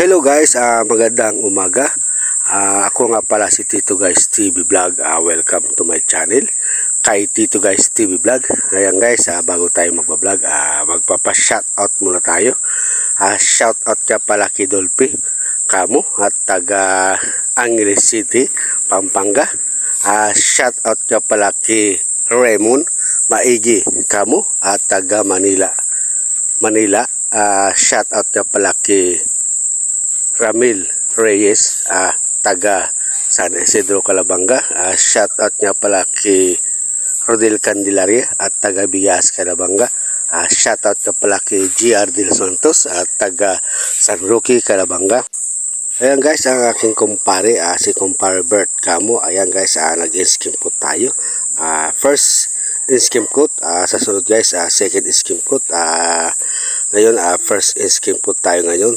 Hello guys, magandang umaga. Ako nga pala si Tito Guys TV Vlog. Welcome to my channel, kay Tito Guys TV Vlog. Ayan guys, bago tayo magbablog, magpapa-shoutout muna tayo. Shoutout ka pala kay Dolphy Kamo at taga Angeles City, Pampanga. Shoutout ka pala kay Raymond Maigi Kamo at taga Manila. Shoutout ka pala kay Ramil Reyes, taga San Isidro, Calabanga. Shoutout niya pala kay Rodel Candelaria at taga Bias, Calabanga. Shoutout ka pala kay GR Del Santos at taga San Roque, Calabanga. Ayan guys, ang aking kumpare, si kumpare Bert Kamo. Ayan guys, nag-skim coat tayo. First skim coat, sa sunod guys, second skim coat. Ngayon, first skim coat tayo ngayon.